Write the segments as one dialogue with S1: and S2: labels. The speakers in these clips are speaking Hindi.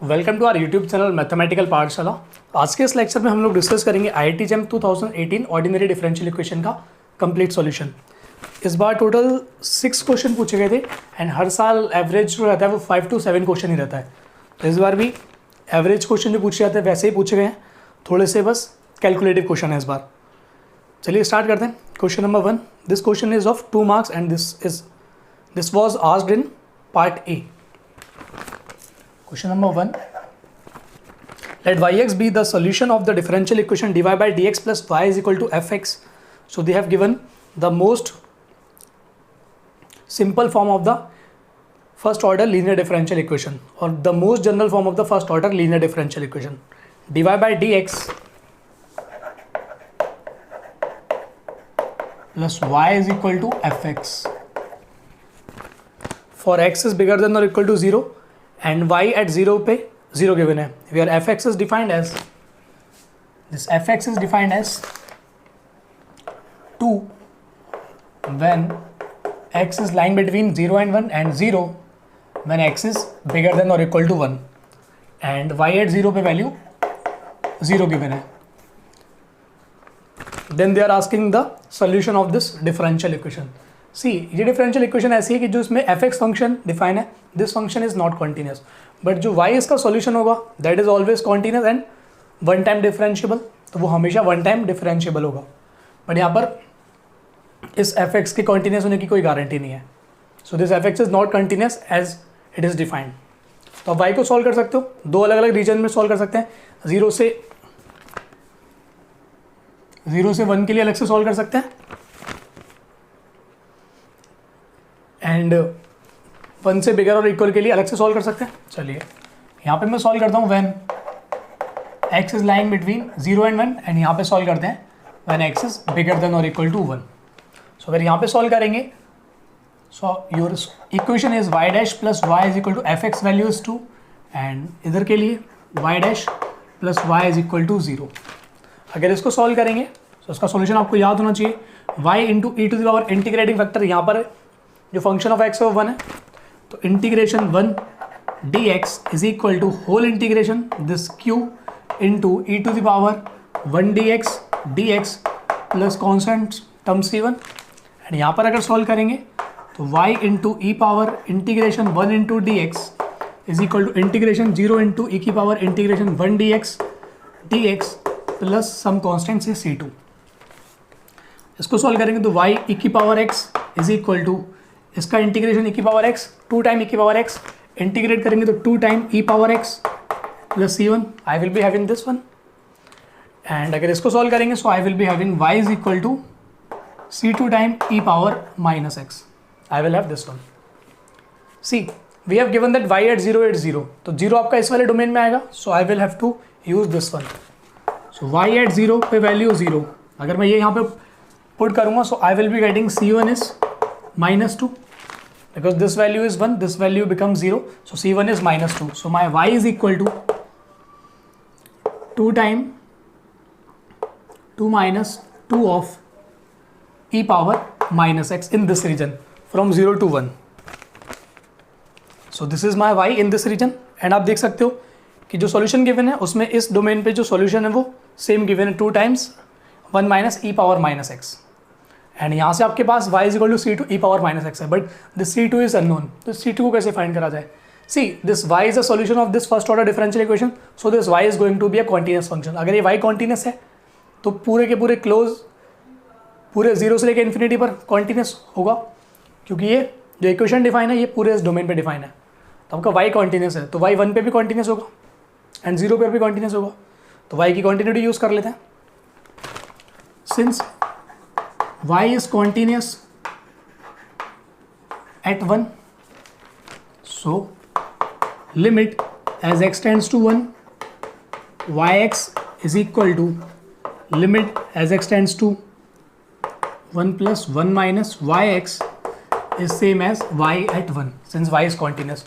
S1: Welcome to our YouTube channel mathematical Pathshala. आज के इस लेक्चर में हम लोग डिस्कस करेंगे IIT JEM 2018 ordinary differential equation का कंप्लीट सॉल्यूशन। इस बार टोटल 6 क्वेश्चन पूछे गए थे एंड हर साल एवरेज जो रहता है वो 5 to 7 क्वेश्चन ही रहता है। तो इस बार भी एवरेज क्वेश्चन जो पूछे जाते हैं वैसे ही पूछे गए हैं, थोड़े से बस कैलकुलेटिव क्वेश्चन है इस बार। चलिए स्टार्ट करते हैं। Question number 1, this question is of 2 marks and this was asked in part A. Question number 1, let yx be the solution of the differential equation dy by dx plus y is equal to fx. So they have given the most simple form of the first order linear differential equation or the most general form of the first order linear differential equation. dy by dx plus y is equal to fx. For x is bigger than or equal to 0 and y at 0 पे 0 given है, where fx is defined as, this fx is defined as 2 when x is lying between 0 and 1 and 0 when x is bigger than or equal to 1 and y at 0 पे value 0 given है. Then they are asking the solution of this differential equation. सी ये डिफरेंशियल इक्वेशन ऐसी है कि जो इसमें एफ एक्स फंक्शन डिफाइन है, this function is not continuous, but जो वाई इसका सॉल्यूशन होगा that is always continuous and one time differentiable, तो वो हमेशा वन टाइम डिफरेंशिएबल होगा। बट यहाँ पर इस एफ एक्स के कॉन्टिन्यूस होने की कोई गारंटी नहीं है। So this f x is not continuous as it is defined. तो आप वाई को सॉल्व कर सकते हो, दो अलग अलग रीजन में सॉल्व कर सकते हैं। 0 से 1 के लिए अलग से सॉल्व कर सकते हैं एंड 1 से बिगर और इक्वल के लिए अलग से सॉल्व कर सकते हैं। चलिए यहाँ पे मैं सॉल्व करता हूँ when x is lying between 0 and 1 and यहाँ पे सॉल्व करते हैं when x is bigger than और इक्वल टू 1। सो अगर यहाँ पे सॉल्व करेंगे, so your equation is y dash plus y is equal to f x value is 2 and इधर के लिए y dash plus y is equal to 0। अगर इसको सॉल्व करेंगे तो इसका सॉल्यूशन आपको याद होना चाहिए, y into e to the power integrating factor यहाँ पर जो फंक्शन ऑफ x है वो 1 है, तो integration 1 dx is equal to whole integration this q into e to the power 1 dx plus constant term c1 and यहाँ पर अगर सॉल्व करेंगे तो y into e power integration 1 into dx is equal to integration 0 into e की power integration 1 dx plus some constant से c2। इसको सॉल्व करेंगे तो y ई की power x is equal to इसका इंटीग्रेशन ई की पावर x 2 टाइम ई की पावर x इंटीग्रेट करेंगे तो 2 time e power x plus c1। I will be having this one and अगर इसको सॉल्व करेंगे so I will be having y is equal to c2 time e power minus x। I will have this one. See we have given that y at 0 at 0, तो 0 आपका इस वाले डोमेन में आएगा, so I will have to use this one. So y at 0 पे वैल्यू 0, अगर मैं ये यहाँ पे पुट करूँगा so I will be getting c1 is -2 because this value is 1, this value becomes 0, so c1 is -2, so my y is equal to 2 time 2 minus 2 of e power minus x in this region from 0 to 1. So this is my y in this region and आप देख सकते हो कि जो सॉल्यूशन गिवन है उसमें इस डोमेन पे जो सॉल्यूशन है वो सेम गिवन है 2 times 1 minus e power minus x and यहाँ से आपके पास y is equal to c2 e power minus x है, but this c2 is unknown, तो c2 को कैसे फाइंड करा जाए। See this y is a solution of this first order differential equation, so this y is going to be a continuous function. अगर ये y कॉन्टिन्यूस है तो पूरे के पूरे क्लोज पूरे 0 से लेकर इन्फिनिटी पर कॉन्टिन्यूस होगा, क्योंकि ये जो इक्वेशन डिफाइन है ये पूरे इस डोमेन पे डिफाइन है। तो आपका y कॉन्टिन्यूस है तो y 1 पे भी कॉन्टिन्यूस होगा एंड 0 पे भी कॉन्टिन्यूस होगा, तो y की कॉन्टिन्यूटी यूज़ कर लेते हैं। Since y is continuous at 1, so limit as x tends to 1 yx is equal to limit as x tends to 1 plus 1 minus yx is same as y at 1 since y is continuous.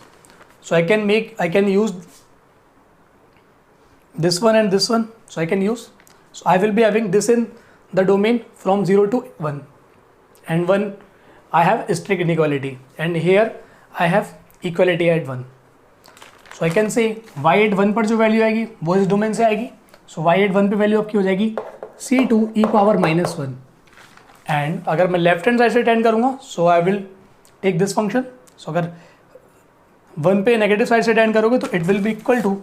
S1: So I can use this one and this one, so I can use, so I will be having this in the domain from 0 to 1 and 1 I have strict inequality and here I have equality at 1. So I can say y@1 पर जो वैल्यू आएगी वो इस डोमेन से आएगी. सो y@1 पे वैल्यू आपकी हो जाएगी c2 e⁻⁻1. एंड अगर मैं लेफ्ट हैंड साइड से टेंड करूँगा so I will take this function. So अगर 1 पे नेगेटिव साइड से टेंड करोगे तो it will be equal to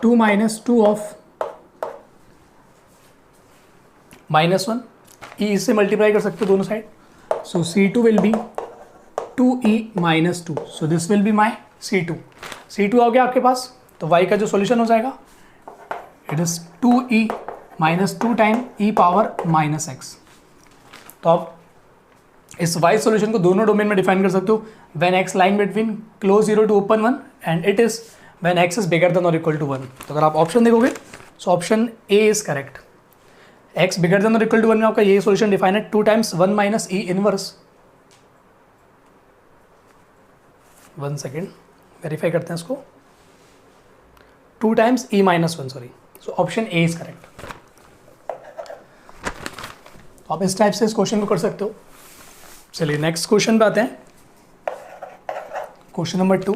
S1: 2 - 2 of -1. E इससे मल्टीप्लाई कर सकते हो दोनों side. So c2 will be 2e - 2. So this will be my c2. c2 आ गया आपके पास. तो y का जो सॉल्यूशन हो जाएगा it is 2e - 2 time e⁻⁻x. तो आप इस y सॉल्यूशन को दोनों डोमेन में डिफाइन कर सकते हो. When x line between close 0 to open 1 and it is when x is bigger than और इक्वल टू 1. तो अगर आप ऑप्शन देखोगे so option A is correct. x bigger than और इक्वल टू 1 में आपका ये सॉल्यूशन डिफाइन है 2 times 1 - e inverse. 1 second verify करते हैं इसको. 2 times e - 1 sorry. So option A is correct. तो आप इस टाइप से इस क्वेश्चन को कर सकते हो. चलिए नेक्स्ट क्वेश्चन पे आते हैं. Question number 2.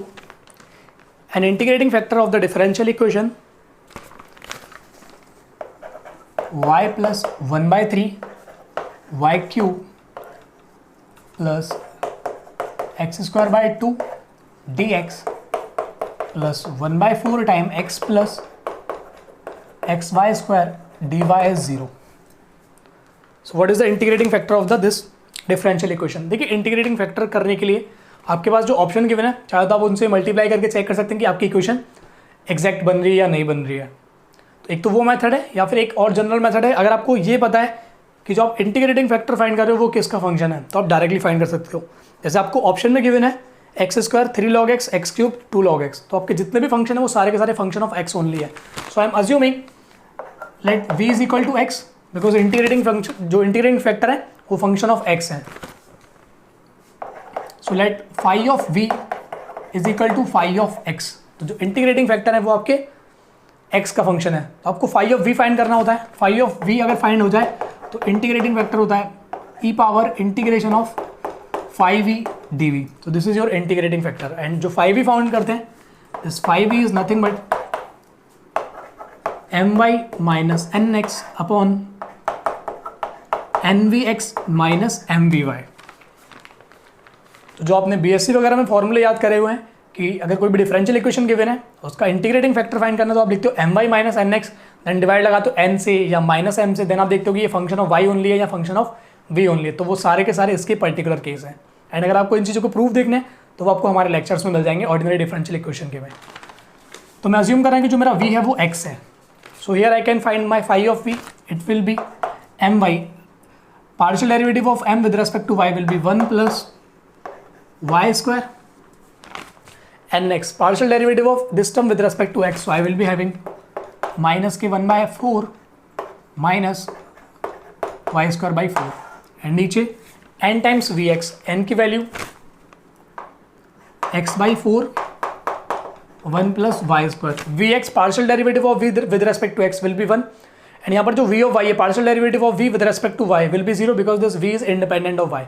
S1: An integrating factor of the differential equation y plus 1/3 y cube plus x square by 2 dx plus 1/4 time x plus xy square dy is 0. So what is the integrating factor of this differential equation? देखिए इंटीग्रेटिंग फैक्टर करने के लिए आपके पास जो ऑप्शन गिवन है चाहे तो आप उनसे मल्टीप्लाई करके चेक कर सकते हैं कि आपकी इक्वेशन एग्जैक्ट बन रही है या नहीं बन रही है. तो एक तो वो मेथड है या फिर एक और जनरल मेथड है. अगर आपको ये पता है कि जो आप इंटीग्रेटिंग फैक्टर फाइंड कर रहे हो वो किसका फंक्शन है तो आप डायरेक्टली फाइंड कर सकते हो. जैसे आपको ऑप्शन में गिवन है x² 3 log x, x³ 2 log x. तो आपके जितने भी फंक्शन है वो सारे के सारे फंक्शन ऑफ x ओनली है. So I am assuming let v is equal to x because integrating function जो इंटीग्रेटिंग फैक्टर है वो फंक्शन ऑफ x है. So let phi of v is equal to phi of x. तो जो इंटीग्रेटिंग फैक्टर है वो आपके x का फंक्शन है. तो आपको फाई ऑफ v फाइंड करना होता है. फाई ऑफ v अगर फाइंड हो जाए तो इंटीग्रेटिंग फैक्टर होता है e power integration of 5v dv. तो this is your integrating factor. And जो 5v फाउंड करते हैं this 5v is nothing but my minus nx upon nvx minus mvy. तो जो आपने बीएससी वगैरह में फॉर्मूले याद करे हुए हैं कि अगर कोई भी डिफरेंशियल इक्वेशन गिवन है उसका इंटीग्रेटिंग फैक्टर फाइंड करना तो आप लिखते हो my minus nx then divide लगा तो n से या माइनस m से. देन आप देखते हो कि ये फंक्शन ऑफ y ओनली है या फंक्शन ऑफ v ओनली है. तो वो सारे के सारे इसके पर्टिकुलर केस हैं. एंड अगर आपको इन चीज़ों को प्रूफ देखने तो वो आपको हमारे लेक्चर्स में मिल जाएंगे ऑर्डिनरी डिफरेंशियल इक्वेशन के में. तो मैं अज्यूम कर रहा हूँ कि जो मेरा v है वो x है. So here I can find my phi of v. It will be my partial derivative of m with respect to y will be 1 plus y square nx partial derivative of this term with respect to x. So I will be having minus के 1/4 minus y square by 4 and नीचे n times vx. n की value x by 4 1 plus y square. vx partial derivative of v with respect to x will be 1 and यहाँ पर जो v of y है partial derivative of v with respect to y will be 0 because this v is independent of y.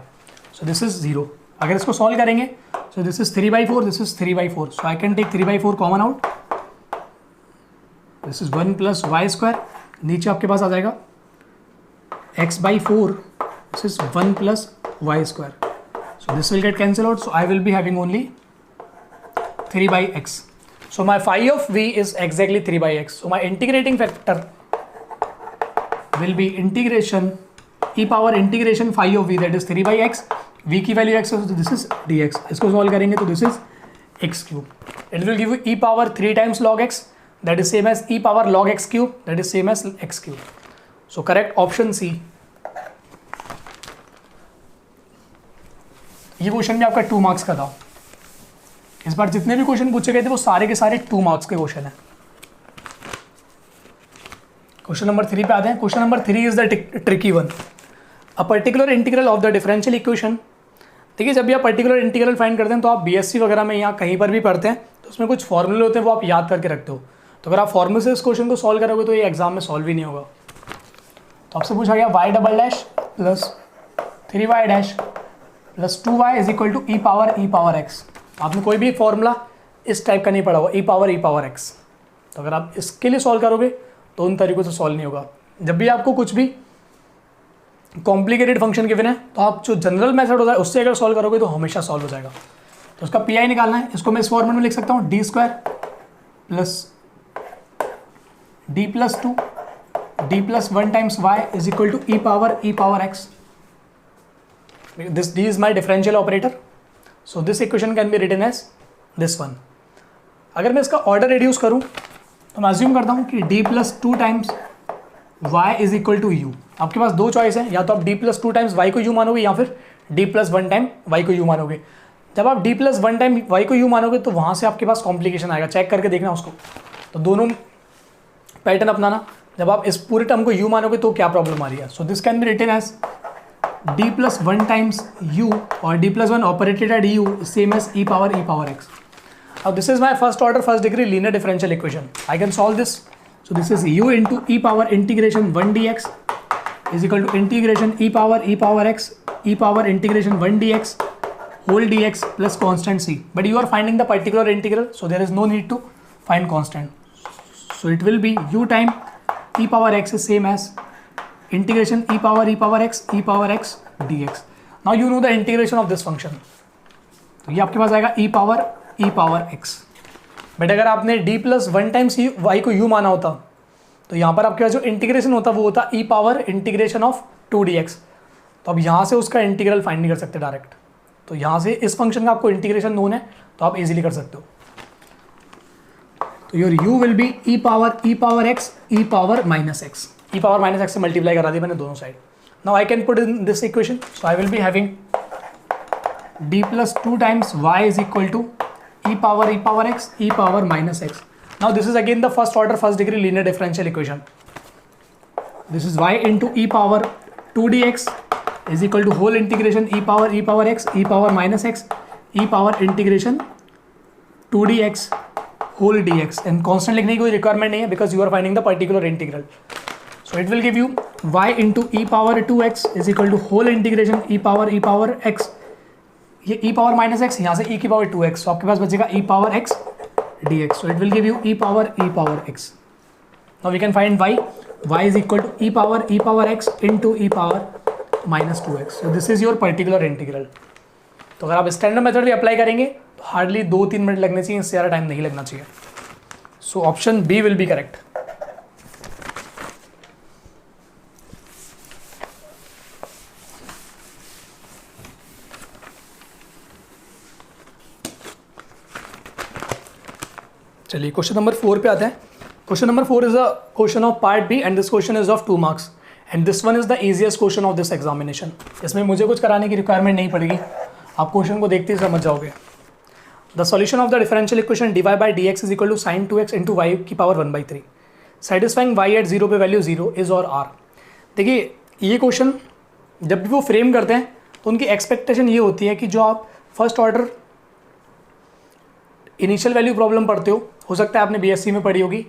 S1: So this is 0. अगर इसको सॉल्व करेंगे so this is 3/4, this is 3/4. So I can take 3/4 common out. This is 1 plus y square. नीचे आपके पास आ जाएगा x by 4. This is 1 plus y square. So this will get cancelled out. So I will be having only 3/x. So my phi of v is exactly 3/x. So my integrating factor will be integration e power integration phi of v, that is 3/x. v की वैल्यू x है तो दिस इज dx. इसको सॉल्व करेंगे तो this is x cube. It will give you e power 3 times log x, that is same as e power log x cube, that is same as x cube. So correct option C. ये क्वेश्चन भी आपका 2 मार्क्स का था. इस बार जितने भी क्वेश्चन पूछे गए थे वो सारे के सारे 2 मार्क्स के क्वेश्चन है. क्वेश्चन नंबर 3 पे आते हैं. Question number 3 is the tricky one. A particular integral of the differential equation. देखिए जब भी आप पर्टिकुलर इंटीग्रल फाइंड करते हैं तो आप बीएससी वगैरह में या कहीं पर भी पढ़ते हैं तो उसमें कुछ फॉर्मूले होते हैं वो आप याद करके रखते हो. तो अगर आप फॉर्मूले से इस क्वेश्चन को सॉल्व करोगे तो ये एग्जाम में सॉल्व ही नहीं होगा. तो आपसे पूछा गया y double dash plus 3y dash plus 2y is equal to e power x. आपने कोई भी फॉर्मूला इस टाइप का नहीं पढ़ा हुआ, ई पावर एक्स। तो अगर आप इसके लिए सॉल्व करोगे तो उन तरीकों से सॉल्व नहीं होगा। जब भी आपको कुछ भी कॉम्प्लिकेटेड फंक्शन गिवन है तो आप जो जनरल मेथड होता है उससे अगर सॉल्व करोगे तो हमेशा सॉल्व हो जाएगा। तो उसका पी आई निकालना है, इसको मैं इस फॉर्मेट में लिख सकता हूँ, D square plus D plus two D plus one times y is equal to e power x. This D is my differential operator, so this equation can be written as this one. अगर मैं इसका ऑर्डर रिड्यूस करूं तो मैं अज्यूम करता हूं कि d plus two times y is equal to u. आपके पास दो चॉइस है, या तो आप d plus two times y को यू मानोगे या फिर d plus one time y को यू मानोगे। जब आप d plus one time y को यू मानोगे तो वहाँ से आपके पास कॉम्प्लिकेशन आएगा, चेक करके देखना उसको। तो दोनों पैटर्न अपनाना। जब आप इस पूरे टर्म को u मानोगे तो क्या प्रॉब्लम आ रही है। So this can be written as d plus one times u और d plus one operated at u same as e power x. Now this is my first order first degree linear differential equation. I can solve this. So this is u into e power integration 1 dx is equal to integration e power x e power integration 1 dx whole dx plus constant c. But you are finding the particular integral, so there is no need to find constant. So it will be u time e power x is same as integration e power x dx. Now you know the integration of this function. तो ये आपके पास आएगा e पावर x। बट अगर आपने d plus one times y को u माना होता तो यहाँ पर आपके पास जो इंटीग्रेशन होता वो होता e power integration of 2dx। तो अब यहाँ से उसका इंटीग्रल फाइंड नहीं कर सकते डायरेक्ट, तो यहाँ से इस फंक्शन का आपको इंटीग्रेशन नोन है तो आप इजीली कर सकते हो। तो your u will be e power x e power minus x से मल्टीप्लाई करा दिया मैंने दोनों side. Now I can put in this equation, so I will be having d plus two times y is equal to e power x e power minus x. Now this is again the first order first degree linear differential equation. This is y into e power 2dx is equal to whole integration e power x e power minus x e power integration 2dx whole dx, and constant लिखने की कोई requirement नहीं है because you are finding the particular integral. So it will give you y into e power 2x is equal to whole integration e power x, ये e पावर माइनस एक्स, यहाँ से e की पावर 2x, तो आपके पास बचेगा e power x dx. So it will give you e power x. Now we can find y is equal to e power x into e power minus 2x. So this is your particular integral. तो अगर आप स्टैंडर्ड मेथड भी अप्लाई करेंगे तो हार्डली 2-3 मिनट लगने चाहिए, इससे ज़्यादा टाइम नहीं लगना चाहिए. So option B will be correct. चलिए क्वेश्चन नंबर 4 पे आते हैं. Question number 4 is a question of part B and this question is of 2 marks and this one is the easiest question of this examination. इसमें मुझे कुछ कराने की रिक्वायरमेंट नहीं पड़ेगी, आप क्वेश्चन को देखते ही समझ जाओगे. The solution of the differential equation dy by dx is equal to sin 2x into y की पावर 1/3 सेटिस्फाइंग y एट 0 पे वैल्यू 0 इज और r. देखिए ये क्वेश्चन जब भी वो फ्रेम करते हैं तो उनकी एक्सपेक्टेशन ये होती है कि जो आप first order initial value problem पढ़ते हो सकता है आपने बीएससी में पढ़ी होगी,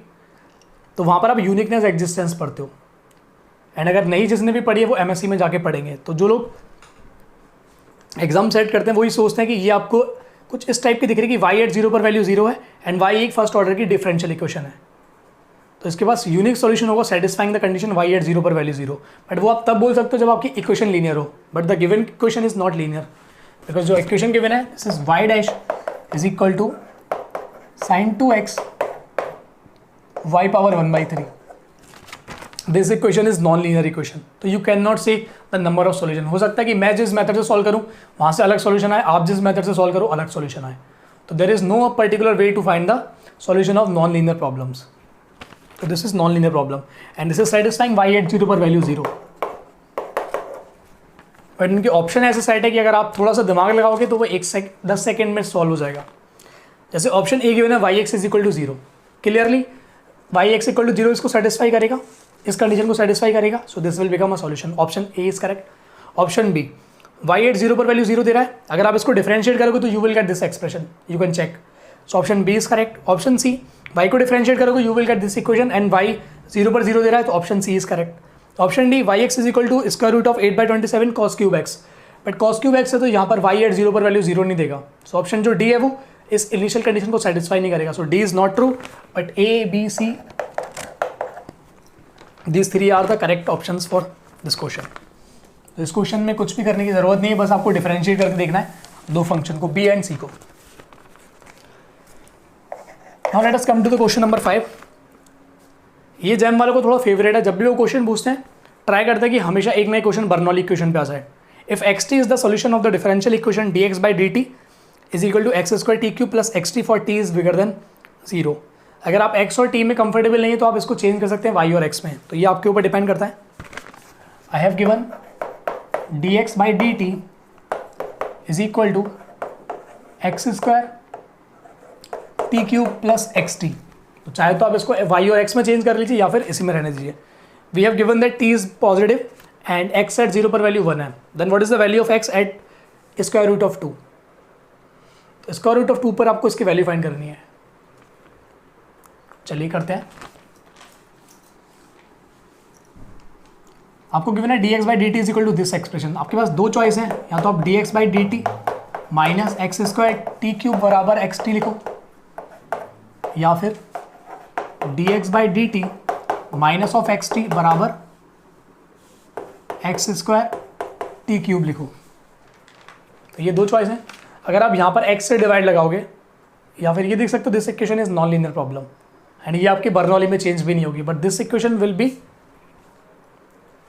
S1: तो वहाँ पर आप यूनिकनेस एग्जिस्टेंस पढ़ते हो. एंड अगर नहीं जिसने भी पढ़ी है वो एमएससी में जाके पढ़ेंगे. तो जो लोग एग्जाम सेट करते हैं वही सोचते हैं कि ये आपको कुछ इस टाइप की दिख रही है कि y एट 0 पर वैल्यू 0 है एंड y एक फर्स्ट ऑर्डर की डिफरेंशियल इक्वेशन है, तो इसके पास यूनिक सॉल्यूशन होगा satisfying the condition y at 0 पर वैल्यू 0. बट वो आप तब बोल सकते हो जब आपकी इक्वेशन लीनियर हो, but the given equation is not linear because जो इक्वेशन गिवन है this is y dash is equal to sin 2x y power 1/3. This equation is non linear equation, तो you can not say the number of solution. हो सकता है कि मैं जिस मेथड से सॉल्व करूं वहां से अलग सॉल्यूशन आए, आप जिस मेथड से सॉल्व करो अलग सॉल्यूशन आए. तो there is no particular way to find the solution of non linear problems. तो this is non linear problem and this is satisfying y at 0 पर वैल्यू 0. बट इनके ऑप्शन ऐसे सेट है कि अगर आप थोड़ा सा दिमाग लगाओगे तो वो 10 सेकेंड में सॉल्व हो जाएगा. जैसे ऑप्शन ए गिवन है y(x is equal to 0, clearly y(x equal to 0 इसको सेटिस्फाई करेगा, इस कंडीशन को सेटिस्फाई करेगा. So this will become a solution. Option A is correct. Option B y at 0 पर वैल्यू 0 दे रहा है, अगर आप इसको डिफरेंशिएट करोगे तो you will get this expression, you can check. So option B is correct. Option C y को डिफरेंशिएट करोगे you will get this equation and y 0 पर 0 दे रहा है, तो option C is correct. Option D y(x is equal to square root of 8/27 cos cube x, but cos cube x है तो यहाँ पर y एट 0 पर वैल्यू 0 नहीं देगा. सो ऑप्शन जो डी है वो इस इनिशियल कंडीशन को सेटिस्फाई नहीं करेगा. So D is not true, but A B C this 3 are the correct options for this question. तो इस क्वेश्चन में कुछ भी करने की जरूरत नहीं है, बस आपको डिफरेंशिएट करके देखना है दो फंक्शन को, बी एंड सी को. Now let us come to the question number 5. ये जैम वालों को थोड़ा फेवरेट है, जब भी वो क्वेश्चन पूछते हैं ट्राई करते हैं कि हमेशा एक नए क्वेश्चन बर्नौली इक्वेशन पे आ जाए. If x t is the solution of the differential equation d x by d t is equal to x square t cube plus x t for t is bigger than 0. अगर आप x और t में कंफर्टेबल नहीं है तो आप इसको चेंज कर सकते हैं y और x में, तो ये आपके ऊपर डिपेंड करता है. I have given dx by d t is equal to x square t cube plus x t. तो चाहे तो आप इसको y और x में चेंज कर लीजिए या फिर इसी में रहने दीजिए. We have given that t is positive and x at 0 पर वैल्यू 1 है. Then what is the value of x at square root of 2. तो स्क्वायर रूट ऑफ 2 पर आपको इसकी वैल्यू फाइंड करनी है. चलिए करते हैं. आपको गिवन है dx by d t is equal to this expression. आपके पास दो चॉइस हैं, या तो आप dx by d t minus x square t cube बराबर एक्स टी लिखो, या फिर dx by d t minus of x t बराबर एक्स स्क्वायर टी क्यूब लिखो. तो ये दो चॉइस हैं. अगर आप यहाँ पर x से डिवाइड लगाओगे, या फिर ये देख सकते हो this equation is non linear problem and ये आपकी बर्नौली में चेंज भी नहीं होगी, but this equation will be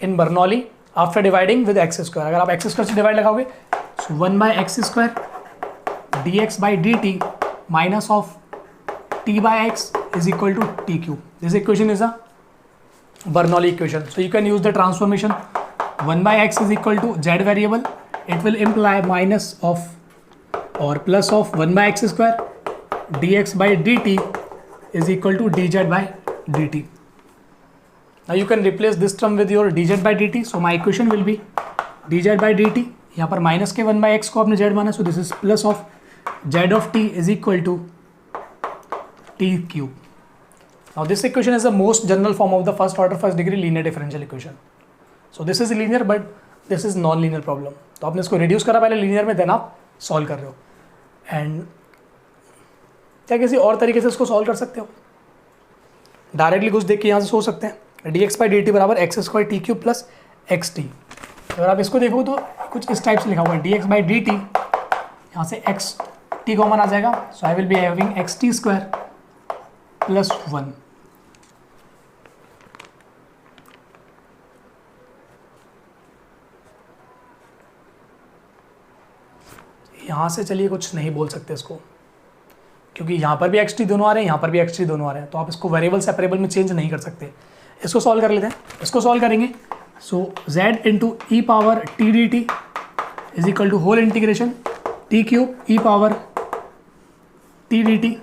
S1: in Bernoulli after dividing with x square. अगर आप एक्स स्क्वायर से डिवाइड लगाओगे, so 1 by x square d x by d t minus of t by x is equal to t cube. This equation is a Bernoulli equation. So you can use the transformation 1 by x is equal to z variable. It will imply minus of or plus of 1 by x square d x by d t is equal to dz by dt. Now you can replace this term with your dz by dt. So my equation will be dz by dt. यहाँ पर माइनस के 1 बाई एक्स को आपने z माना, so this is plus of z of t is equal to t cube. Now this equation is the most general form of the first order first degree linear differential equation. So this is linear but this is non linear problem. तो आपने इसको रिड्यूस करा पहले लीनियर में, देन आप सॉल्व कर रहे हो. एंड क्या किसी और तरीके से इसको सॉल्व कर सकते हो? डायरेक्टली कुछ देख के यहाँ से सोच सकते हैं d x by d t बराबर x square t cube plus x t. अगर आप इसको देखो तो कुछ इस टाइप से लिखा हुआ है d x by d t, यहाँ से एक्स टी कॉमन आ जाएगा. So I will be having x t square plus 1. यहाँ से चलिए कुछ नहीं बोल सकते इसको, क्योंकि यहाँ पर भी एक्स टी दोनों आ रहे हैं, यहाँ पर भी एक्स टी दोनों आ रहे हैं, तो आप इसको वेरिएबल सेपरेबल में चेंज नहीं कर सकते. इसको सॉल्व कर लेते हैं. इसको सॉल्व करेंगे, so z into e power t d t is equal to whole integration t cube e power t d t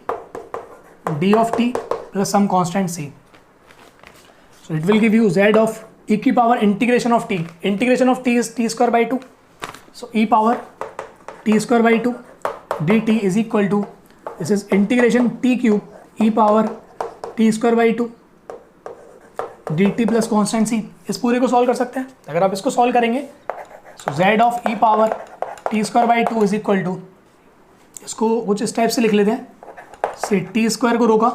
S1: d of t plus some constant c. So it will give you z of e की power integration of t. Integration of t is t square by 2. So e power t square by 2 d t is equal to this is integration t cube e power t square by 2 d t plus constant c. इस पूरे को सॉल्व कर सकते हैं. अगर आप इसको सॉल्व करेंगे, so z of e power t square by 2 is equal to, इसको कुछ इस टाइप से लिख लेते हैं. से टी स्क्वायर को रोका,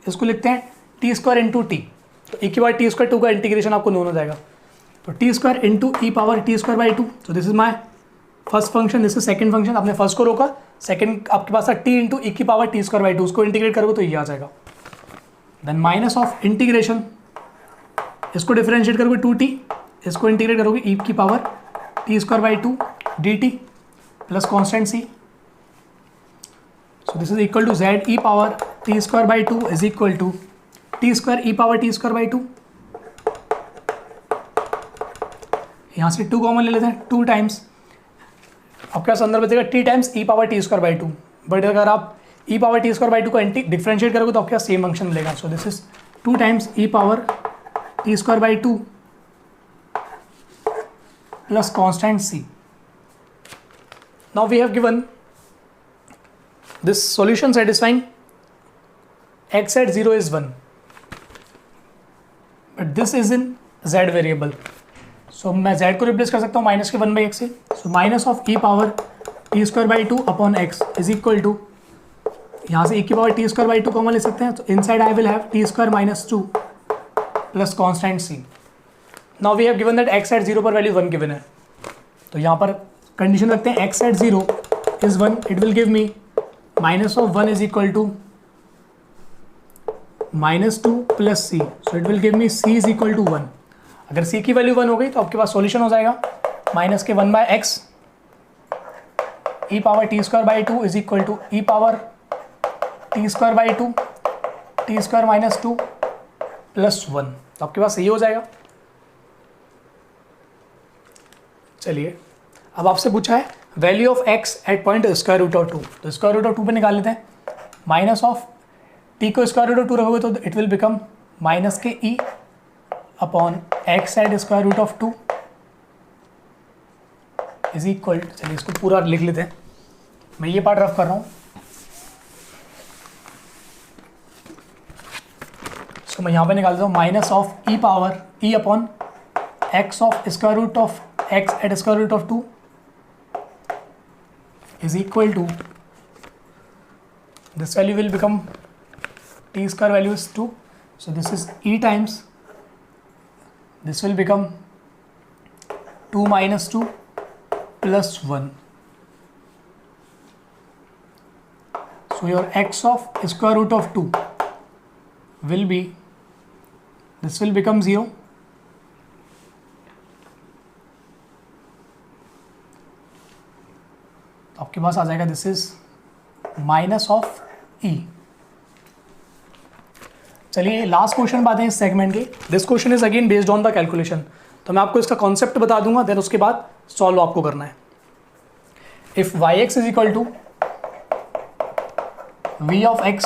S1: इसको लिखते हैं टी स्क्वायर इंटू टी. तो ई की पावर टी स्क्वायर 2 का इंटीग्रेशन आपको नोन हो जाएगा. तो T square into e power t square by 2. So this is my first function, this is second function. आपने फर्स्ट को रोका, सेकंड आपके पास था टी इंटू ई की पावर टी स्क्वायर बाई 2. उसको इंटीग्रेट करोगे तो ये आ जाएगा. देन माइनस ऑफ इंटीग्रेशन, इसको डिफरेंशिएट करोगे 2t, इसको इंटीग्रेट करोगे ई की power t square by 2 d t plus constant c. So this is equal to z e power t square by 2 is equal to t square e power t square by 2. यहाँ से 2 कॉमन ले लेते हैं. 2 टाइम्स आपके पास अंदर बचेगा T times e power t square by 2. But अगर आप ई पावर टी स्क्वायर बाई 2 को डिफरेंशिएट करोगे तो आपके पास सेम फंक्शन मिलेगा. So this is 2 times e power t square by 2 plus constant c. Now we have given this solution satisfying x at 0 is 1, but this is in z variable. So मैं z को रिप्लेस कर सकता हूँ माइनस के 1 बाई एक्स से. So minus of e power t square by 2 upon x is equal to यहाँ से e की power t square by 2 common ले सकते हैं, तो inside I will have t square minus 2 plus constant c. Now we have given that x at 0 पर वैल्यू 1 गिवन है, तो यहाँ पर कंडीशन रखते हैं x at 0 is 1, it will give me minus of 1 is equal to minus 2 plus c, so it will give me c is equal to 1। अगर c की वैल्यू 1 हो गई तो आपके पास सॉल्यूशन हो जाएगा माइनस के 1 by x e power t square by 2 is equal to e power t square by 2 t square minus 2 plus 1, तो आपके पास यही हो जाएगा। चलिए अब आपसे पूछा है value of x at point square root of 2, तो स्क्वायर रूट ऑफ 2 पे निकाल लेते हैं। माइनस ऑफ t को स्क्वायर रूट ऑफ 2 रखोगे तो इट विल बिकम माइनस के e upon x at square root of 2 is equal, चलिए इसको पूरा लिख लेते हैं, मैं ये पार्ट रफ कर रहा हूँ। इसको मैं यहाँ पे निकाल देता हूँ, minus of e power e upon x of square root of x at square root of 2 is equal to, this value will become t square value is 2, so this is e times, this will become 2 minus 2 plus 1, so your x of square root of 2 will be, this will become 0, तो आपके पास आ जाएगा दिस इज माइनस ऑफ ई। चलिए लास्ट क्वेश्चन बात है इस सेगमेंट की। This question is again based on the calculation, तो मैं आपको इसका कॉन्सेप्ट बता दूंगा, देन उसके बाद सॉल्व आपको करना है। If y x is equal to v of x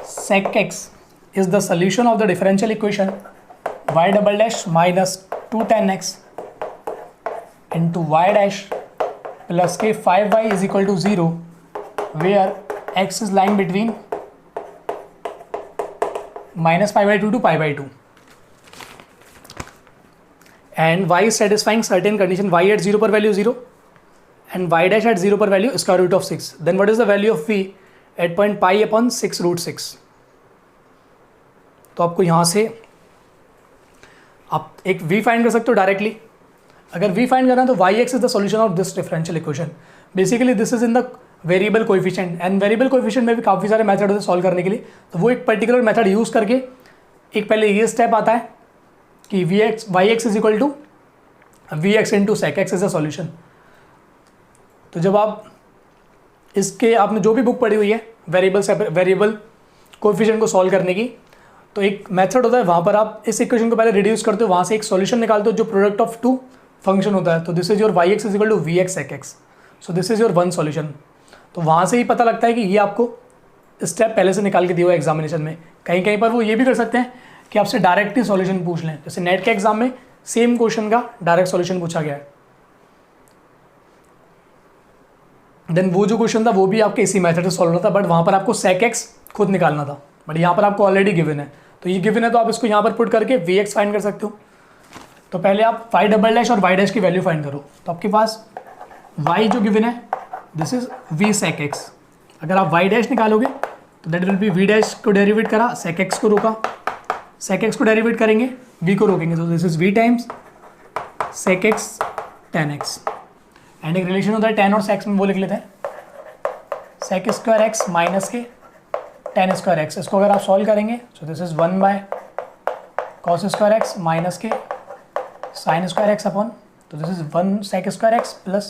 S1: sec x is the solution of the differential equation y double dash minus 2 tan x into y dash plus के 5y is equal to 0 where x is lying between minus pi by 2 to pi by 2 and y is satisfying certain condition y at 0 पर value 0 and y dash at 0 पर value square root of 6, then what is the value of v at point pi upon 6 root 6। तो आपको यहाँ से आप एक v फाइंड कर सकते हो डायरेक्टली। अगर v फाइंड करना है तो y x is the solution of this differential equation. Basically this is in the variable coefficient, and variable coefficient में भी काफ़ी सारे मेथड होते हैं सॉल्व करने के लिए, तो वो एक पर्टिकुलर मेथड यूज़ करके एक पहले ये स्टेप आता है कि v x y x is equal to v x into sec x is the solution. तो जब आप इसके आपने जो भी बुक पढ़ी हुई है वेरिएबल कोएफिशिएंट को सॉल्व करने की, तो एक मेथड होता है, वहाँ पर आप इस इक्वेशन को पहले रिड्यूस करते हो, वहाँ से एक सॉल्यूशन निकालते हो जो प्रोडक्ट ऑफ टू फंक्शन होता है। तो this is your y x is equal to v x sec x, so this is your one solution. तो वहाँ से ही पता लगता है कि ये आपको स्टेप पहले से निकाल के दिया हुआ एग्जामिनेशन में। कहीं कहीं पर वो ये भी कर सकते हैं कि आपसे डायरेक्ट ही सॉल्यूशन पूछ लें, जैसे नेट के एग्जाम में सेम क्वेश्चन का डायरेक्ट सॉल्यूशन पूछा गया है, देन वो जो क्वेश्चन था वो भी आपके इसी मेथड से सॉल्व होना था, बट वहाँ पर आपको सेक एक्स खुद निकालना था, बट यहाँ पर आपको ऑलरेडी गिवन है। तो ये गिवन है तो आप इसको यहाँ पर पुट करके वी एक्स फाइंड कर सकते हो। तो पहले आप वाई डबल डैश और वाई डैश की वैल्यू फाइंड करो। तो आपके पास वाई जो गिवन है this is v sec x. अगर आप वाई डैश निकालोगे तो that will be v dash को डेरिवेट करा, सेक एक्स को रोका, सेक एक्स को डेरिवेट करेंगे, वी को रोकेंगे, तो this is v times sec x tan x. And एक रिलेशन होता है टेन और सेक्स में, वो लिख लेते हैं सेक स्क्वायर एक्स माइनस के टेन स्क्वायर एक्स। इसको अगर आप सॉल्व करेंगे तो this is 1 by cos square x minus के साइन स्क्वायर एक्स अपॉन, तो this is 1 sec square x plus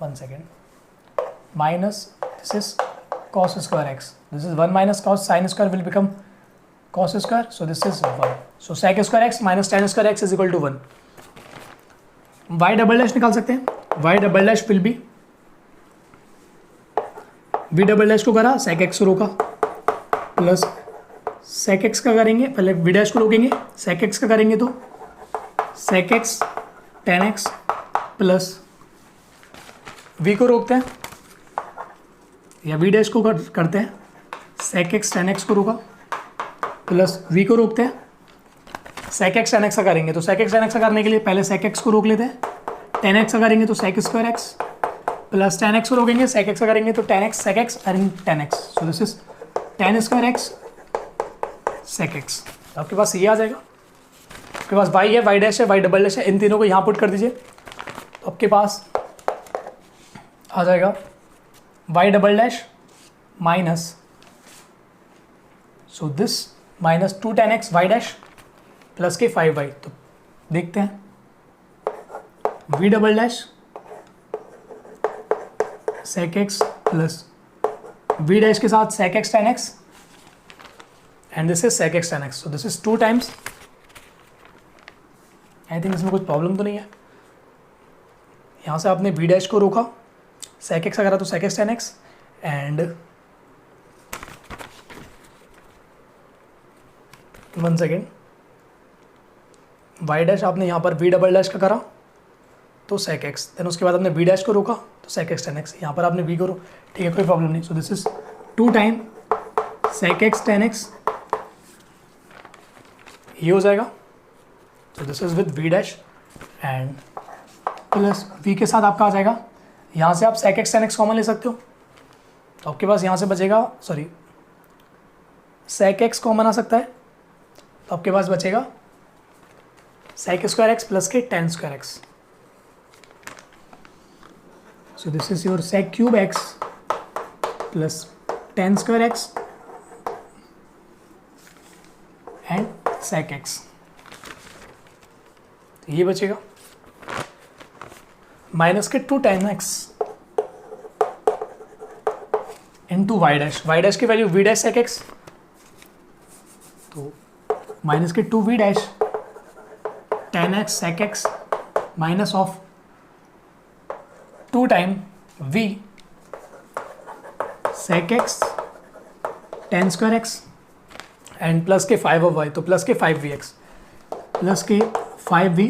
S1: 1 second minus this is cos square x, this is 1 minus cos sine square will become cos square, so this is 1, so sec square x minus tan square x is equal to 1। Y double dash निकाल सकते हैं, y double dash will be v double dash को करा, सेक एक्स को रोका, प्लस सेक एक्स का करेंगे, पहले वी डैश को रोकेंगे, सेक एक्स का करेंगे तो sec x tan x plus v को रोकते हैं या वी डैश को करते हैं, सेक एक्स टेन एक्स को रोका प्लस वी को रोकते हैं, सेक एक्स टेन एक्स का करेंगे तो सेक एक्स टेन एक्स का करने के लिए पहले सेक एक्स को रोक लेते हैं, टेन एक्स का करेंगे तो सेक स्क्वायर एक्स प्लस 10x को रोकेंगे, sec x का करेंगे तो 10x sec x and 10x, so this is 10 square x sec x। तो आपके पास ये आ जाएगा। आपके पास y है, y डैश है, y डबल डैश है, इन तीनों को यहाँ पुट कर दीजिए तो आपके पास आ जाएगा y double dash minus, so this minus 2 10x y dash plus के 5y। तो देखते हैं v double dash sec x plus v dash के साथ sec x tan x and this is sec x tan x, so this is 2 times. I think इसमें कुछ प्रॉब्लम तो नहीं है। यहाँ से आपने v डैश को रोका, sec x अगर तो sec x tan x and one second y dash आपने यहाँ पर v डबल डैश का करा तो sec x, देन उसके बाद आपने v डैश को रोका तो sec x tan x, यहाँ पर आपने v को ठीक है कोई प्रॉब्लम नहीं। सो this is 2 time sec x tan x, ये हो जाएगा। सो this is with v dash and plus v के साथ आपका आ जाएगा, यहाँ से आप sec x tan x common ले सकते हो तो आपके पास यहाँ से बचेगा, सॉरी sec x कॉमन आ सकता है तो आपके पास बचेगा sec स्क्वायर x प्लस के tan square x। So this is your sec cube x plus tan square x and sec x। तो ये बचेगा माइनस के 2 tan x into y dash की value v dash sec x, तो माइनस के 2 v dash tan x sec x minus of 2 time v sec x tan square x and plus के 5 ऑफ y, तो प्लस के 5vx प्लस के 5v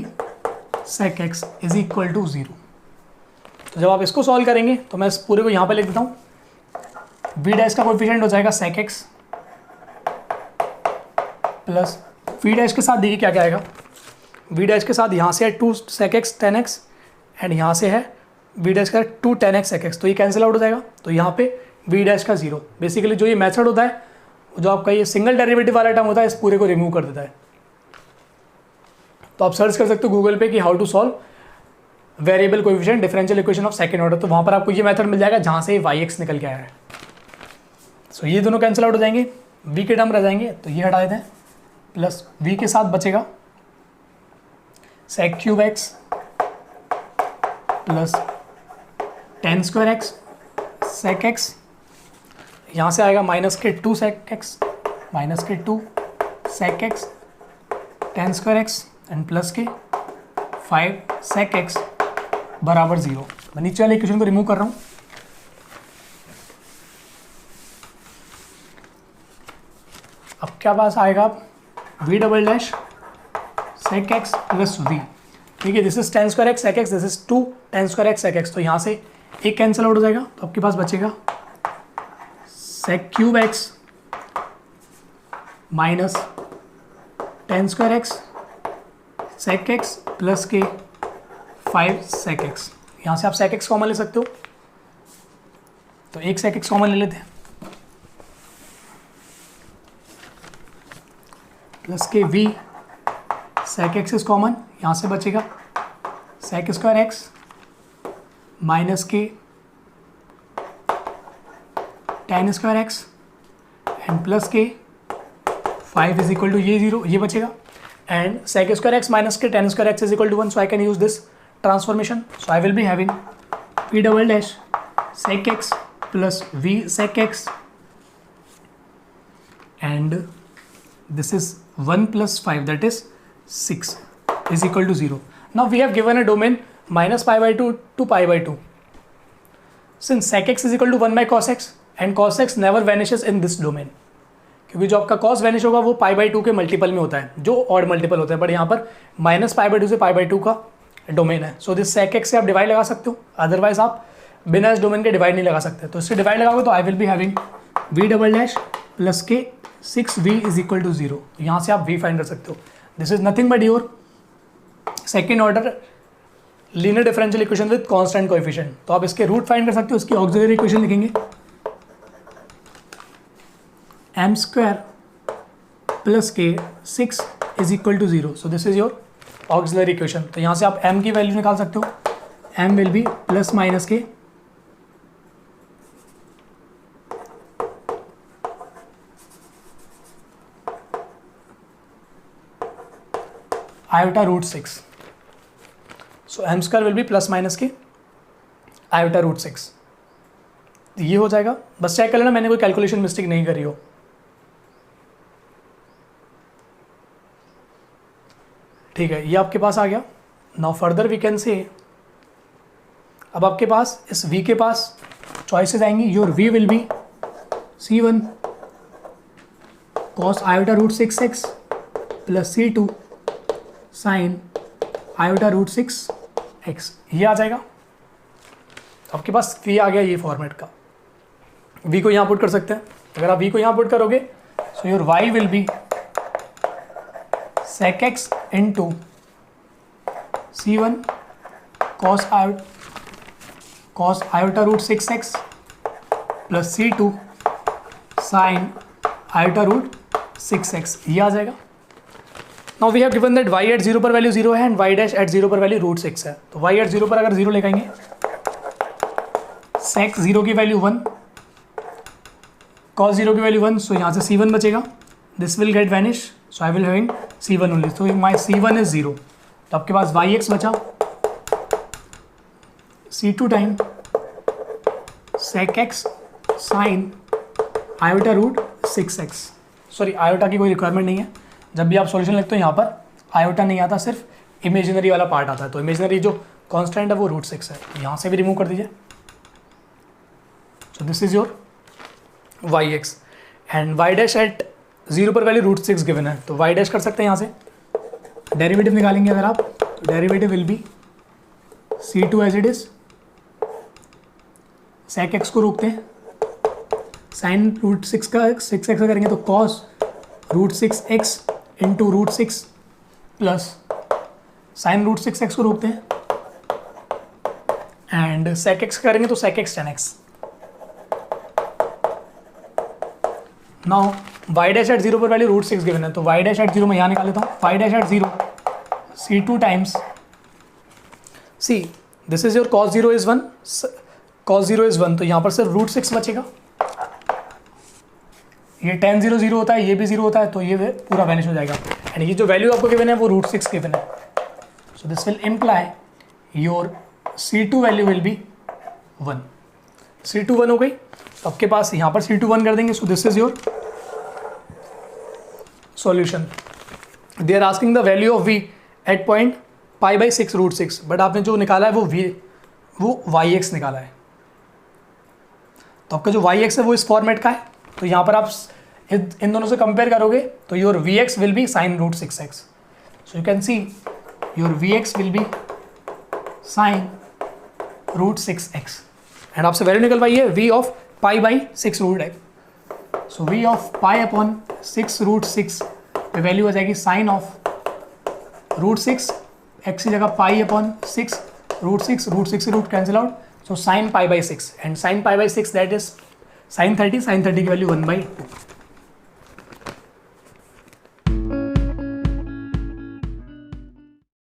S1: sec x is equal to 0। तो जब आप इसको सॉल्व करेंगे तो मैं इस पूरे को यहाँ पे लिख देता हूँ। v डैश का कोएफिशिएंट हो जाएगा sec x plus v dash के साथ देखिए क्या क्या आएगा, v डैश के साथ यहाँ से है 2 sec x tan x and यहाँ से है v डैश का 2 tan x sec x, तो ये कैंसिल आउट हो जाएगा। तो यहाँ पे v डैश का 0, बेसिकली जो ये मेथड होता है जो आपका ये सिंगल डेरिवेटिव वाला टर्म होता है इस पूरे को रिमूव कर देता है। तो आप सर्च कर सकते हो गूगल पे कि how to solve variable coefficient differential equation of second order, तो वहाँ पर आपको ये मेथड मिल जाएगा जहाँ से yx निकल के आया है। सो ये दोनों कैंसिल आउट हो जाएंगे, v के टर्म रह जाएंगे तो ये हटा देते हैं, प्लस v के साथ बचेगा sec cube x plus tan square x sec x, यहाँ से आएगा माइनस के 2 sec x माइनस के 2 sec x tan square x and plus के 5 sec x बराबर 0। मैं नीचे वाले इक्वेशन को रिमूव कर रहा हूँ। अब क्या पास आएगा v double dash sec x plus v, ठीक है, this is tan square x sec x, this is 2 tan square x sec x, तो यहाँ से एक कैंसिल आउट हो जाएगा तो आपके पास बचेगा sec cube x minus tan square x sec x plus के 5 sec x, यहाँ से आप sec x कॉमन ले सकते हो तो एक sec x कॉमन ले लेते हैं, प्लस के v sec x is common, यहाँ से बचेगा sec स्क्वायर x माइनस के tan square x and plus के 5 इज इक्वल टू ये 0, ये बचेगा and sec square x minus के tan square x is equal to 1, so I can use this transformation. So I will be having v double dash sec x plus v sec x and this is 1 plus 5 that is 6 is equal to 0. Now we have given a domain minus pi by 2 to pi by 2. Since sec x is equal to 1 by cos x and cos x never vanishes in this domain, क्योंकि जो आपका cos वैनिश होगा वो पाई बाई 2 के मल्टीपल में होता है, जो ऑड मल्टीपल होता है, बट यहाँ पर माइनस पाई बाई 2 से पाई बाई 2 का डोमेन है। सो दिस sec x से आप डिवाइड लगा सकते हो, अदरवाइज आप बिना इस डोमेन के डिवाइड नहीं लगा सकते। तो इससे डिवाइड लगाओगे तो आई will be having v double dash plus के 6v इज इक्वल टू 0, तो यहाँ से आप v फाइंड कर सकते हो। This is nothing but your second order linear differential equation with constant coefficient. तो आप इसके रूट फाइंड कर सकते हो, इसकी ऑक्सिलरी इक्वेशन लिखेंगे m स्क्वायर प्लस के 6 is equal to 0। So this is your auxiliary equation. तो यहाँ से आप m की वैल्यू निकाल सकते हो, m will be plus minus के iota root 6। So m square will be plus minus के आयोटा रूट 6। ये हो जाएगा। बस चेक कर लेना मैंने कोई कैलकुलेशन मिस्टेक नहीं करी हो। ठीक है, ये आपके पास आ गया। Now further we can say, अब आपके पास इस v के पास चॉइसेस आएंगी। Your v will be c1 cos iota root 6x plus c2 sin iota root 6x। ये आ जाएगा आपके पास। v आ गया ये फॉर्मेट का। v को यहाँ पुट कर सकते हैं। अगर आप v को यहाँ पुट करोगे so your y will be sec x into c1 cos iota root 6x plus c2 sin iota root 6x। ये आ जाएगा। Now we have given that y at 0 पर वैल्यू 0 है एंड y डैश एट 0 पर वैल्यू रूट 6 है। तो y एट 0 पर अगर 0 लेके आएंगे, sec 0 की वैल्यू 1, cos 0 की वैल्यू 1, सो यहाँ से c1 बचेगा। This will get vanish, so I will having c1 only. तो माई c1 इज 0। तो आपके पास yx बचा c2 time sec x sin iota root 6x। Sorry, iota की कोई रिक्वायरमेंट नहीं है। जब भी आप सॉल्यूशन लिखते हो यहाँ पर आयोटा नहीं आता, सिर्फ इमेजिनरी वाला पार्ट आता है। तो इमेजिनरी जो कांस्टेंट है वो रूट 6 है। तो यहाँ से भी रिमूव कर दीजिए। So this is your yx and y dash at 0 पर वैल्यू रूट 6 गिवन है। तो y डैश कर सकते हैं यहाँ से। डेरिवेटिव निकालेंगे अगर आप, तो derivative will be c2 as it is, sec x को रोकते हैं, साइन रूट 6 का 6x का करेंगे तो cos root 6x into root 6 plus sine root 6x को रोकते हैं एंड sec x करेंगे तो sec x tan x। Now y dash at 0 पर वैल्यू रूट 6 गिवन है। तो y डैश एट 0 मैं यहाँ निकाल लेता हूँ। y dash at 0 c2 times c, this is your cos 0 is 1, cos 0 is 1, तो यहाँ पर सिर्फ रूट 6 बचेगा। ये tan 0 0 होता है, ये भी 0 होता है, तो ये पूरा वैनिश हो जाएगा। एंड ये जो वैल्यू आपको गिवन है वो रूट 6 गिवन है। So this will imply your c2 value will be 1। c2 1 हो गई। तो आपके पास यहाँ पर c2 1 कर देंगे। So this is your solution. They are asking the value of v at point pi by 6 root 6, but आपने जो निकाला है वो yx निकाला है। तो आपका जो yx है वो इस फॉर्मेट का है। तो यहाँ पर आप इन दोनों से कंपेयर करोगे तो your vx will be sine root 6x। So you can see your vx will be sine root 6x and आपसे वैल्यू निकलवाइए v of pi by 6 root x। So v of pi upon 6 root 6 पे वैल्यू आ जाएगी साइन ऑफ रूट 6 x की जगह पाई अपॉन 6 रूट 6 से root cancel out. So sine pi by 6 and sine pi by 6 that is sine 30 की वैल्यू 1/2।